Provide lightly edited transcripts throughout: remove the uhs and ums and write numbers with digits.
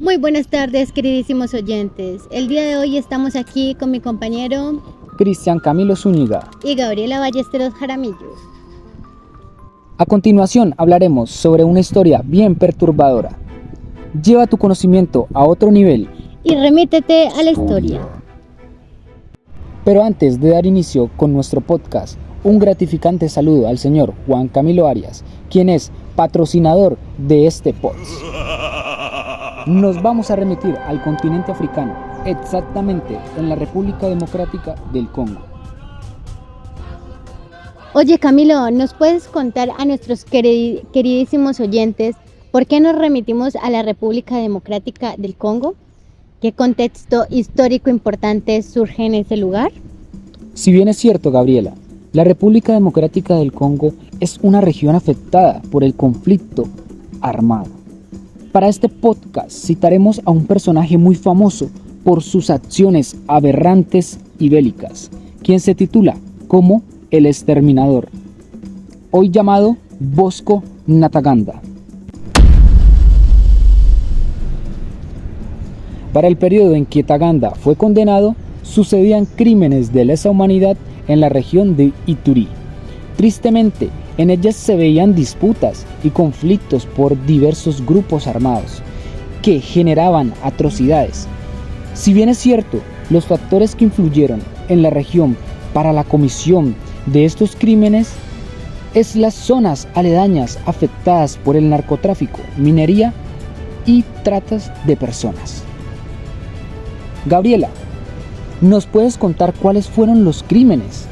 Muy buenas tardes, queridísimos oyentes. El día de hoy estamos aquí con mi compañero Cristian Camilo Zúñiga. y Gabriela Ballesteros Jaramillo. A continuación hablaremos sobre una historia bien perturbadora. Lleva tu conocimiento a otro nivel. Y remítete a la historia. Pero antes de dar inicio con nuestro podcast, un gratificante saludo al señor Juan Camilo Arias, quien es patrocinador de este podcast. Nos vamos a remitir al continente africano, exactamente en la República Democrática del Congo. Oye Camilo, ¿nos puedes contar a nuestros queridísimos oyentes por qué nos remitimos a la República Democrática del Congo? ¿Qué contexto histórico importante surge en ese lugar? Si bien es cierto, Gabriela, la República Democrática del Congo es una región afectada por el conflicto armado. Para este podcast citaremos a un personaje muy famoso por sus acciones aberrantes y bélicas, quien se titula como el Exterminador, hoy llamado Bosco Ntaganda. Para el periodo en que Ntaganda fue condenado, sucedían crímenes de lesa humanidad en la región de Ituri. Tristemente, en ellas se veían disputas y conflictos por diversos grupos armados que generaban atrocidades. Si bien es cierto, los factores que influyeron en la región para la comisión de estos crímenes es las zonas aledañas afectadas por el narcotráfico, minería y tratas de personas. Gabriela, ¿nos puedes contar cuáles fueron los crímenes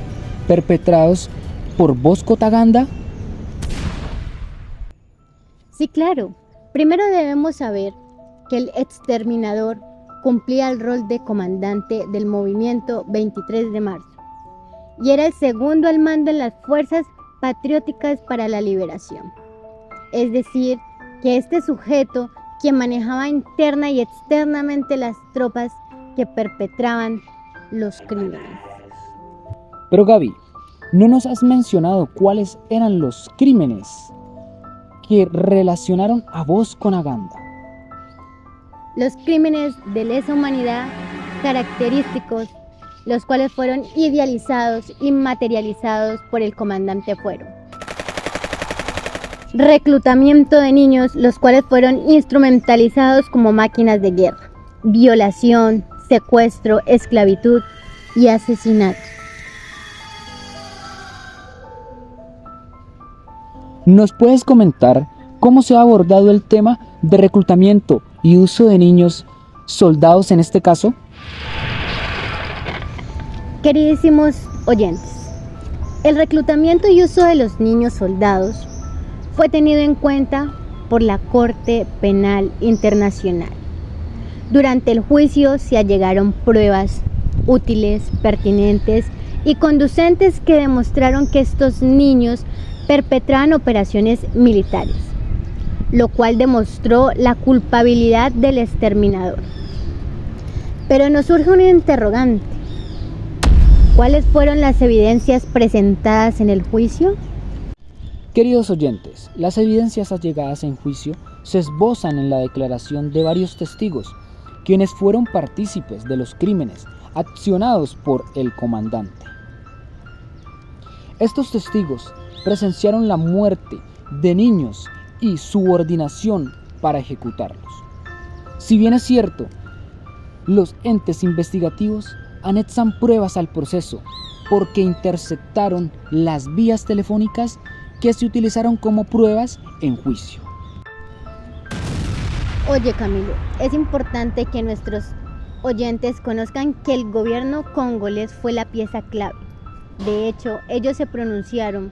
perpetrados por Bosco Ntaganda? Sí, claro. Primero debemos saber que el exterminador cumplía el rol de comandante del movimiento 23 de marzo y era el segundo al mando en las fuerzas patrióticas para la liberación. Es decir, que este sujeto, quien manejaba interna y externamente las tropas que perpetraban los crímenes. Pero Gaby, no nos has mencionado cuáles eran los crímenes que relacionaron a Bosco Ntaganda. Los crímenes de lesa humanidad característicos, los cuales fueron idealizados y materializados por el comandante fueron: reclutamiento de niños, los cuales fueron instrumentalizados como máquinas de guerra; violación, secuestro, esclavitud y asesinato. ¿Nos puedes comentar cómo se ha abordado el tema de reclutamiento y uso de niños soldados en este caso? Queridísimos oyentes, el reclutamiento y uso de los niños soldados fue tenido en cuenta por la Corte Penal Internacional. Durante el juicio se allegaron pruebas útiles, pertinentes y conducentes que demostraron que estos niños perpetraban operaciones militares, lo cual demostró la culpabilidad del exterminador. Pero nos surge un interrogante: ¿cuáles fueron las evidencias presentadas en el juicio? Queridos oyentes, las evidencias allegadas en juicio se esbozan en la declaración de varios testigos, quienes fueron partícipes de los crímenes accionados por el comandante. Estos testigos presenciaron la muerte de niños y subordinación para ejecutarlos. Si bien es cierto, los entes investigativos anexan pruebas al proceso porque interceptaron las vías telefónicas que se utilizaron como pruebas en juicio. Oye Camilo, es importante que nuestros oyentes conozcan que el gobierno congolés fue la pieza clave. De hecho, ellos se pronunciaron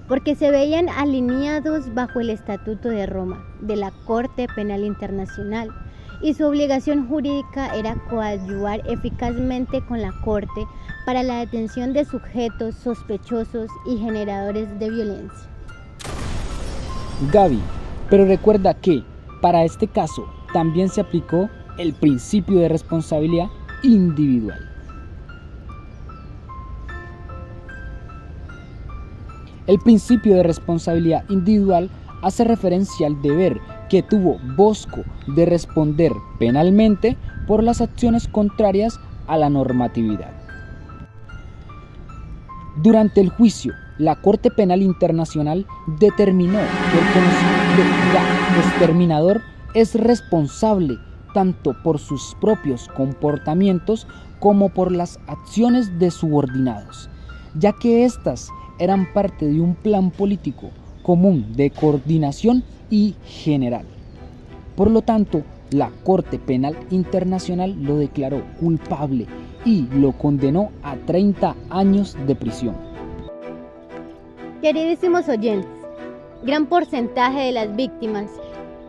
porque se veían alineados bajo el Estatuto de Roma de la Corte Penal Internacional y su obligación jurídica era coadyuvar eficazmente con la Corte para la detención de sujetos sospechosos y generadores de violencia. Gaby, pero recuerda que para este caso también se aplicó el principio de responsabilidad individual. El principio de responsabilidad individual hace referencia al deber que tuvo Bosco de responder penalmente por las acciones contrarias a la normatividad. Durante el juicio, la Corte Penal Internacional determinó que el conocido exterminador es responsable tanto por sus propios comportamientos como por las acciones de subordinados, ya que éstas eran parte de un plan político común de coordinación y general. Por lo tanto, la Corte Penal Internacional lo declaró culpable y lo condenó a 30 años de prisión. Queridísimos oyentes, gran porcentaje de las víctimas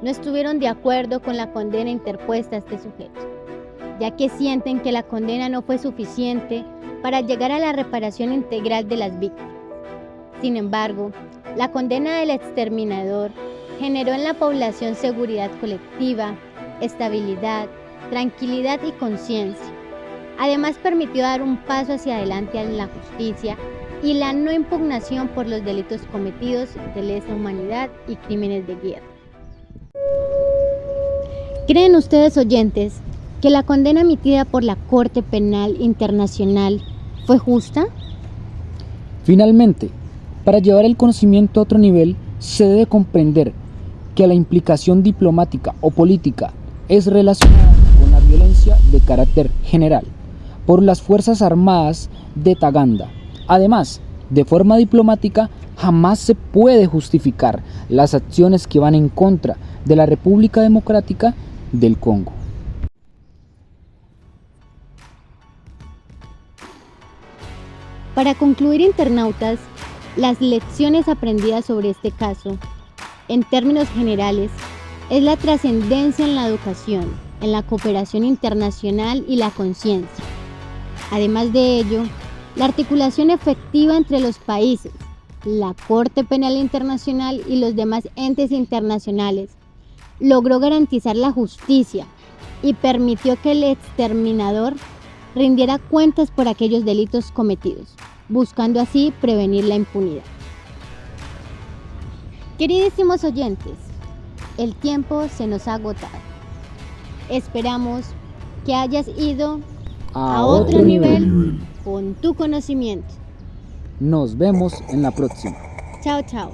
no estuvieron de acuerdo con la condena interpuesta a este sujeto, ya que sienten que la condena no fue suficiente para llegar a la reparación integral de las víctimas. Sin embargo, la condena del exterminador generó en la población seguridad colectiva, estabilidad, tranquilidad y conciencia. Además, permitió dar un paso hacia adelante en la justicia y la no impugnación por los delitos cometidos de lesa humanidad y crímenes de guerra. ¿Creen ustedes, oyentes, que la condena emitida por la Corte Penal Internacional fue justa? Finalmente, para llevar el conocimiento a otro nivel, se debe comprender que la implicación diplomática o política es relacionada con la violencia de carácter general por las Fuerzas Armadas de Taganda. Además, de forma diplomática, jamás se puede justificar las acciones que van en contra de la República Democrática del Congo. Para concluir, internautas, las lecciones aprendidas sobre este caso, en términos generales, es la trascendencia en la educación, en la cooperación internacional y la conciencia. Además de ello, la articulación efectiva entre los países, la Corte Penal Internacional y los demás entes internacionales logró garantizar la justicia y permitió que el exterminador rindiera cuentas por aquellos delitos cometidos, buscando así prevenir la impunidad. Queridísimos oyentes, el tiempo se nos ha agotado. Esperamos que hayas ido a otro nivel con tu conocimiento. Nos vemos en la próxima. Chao, chao.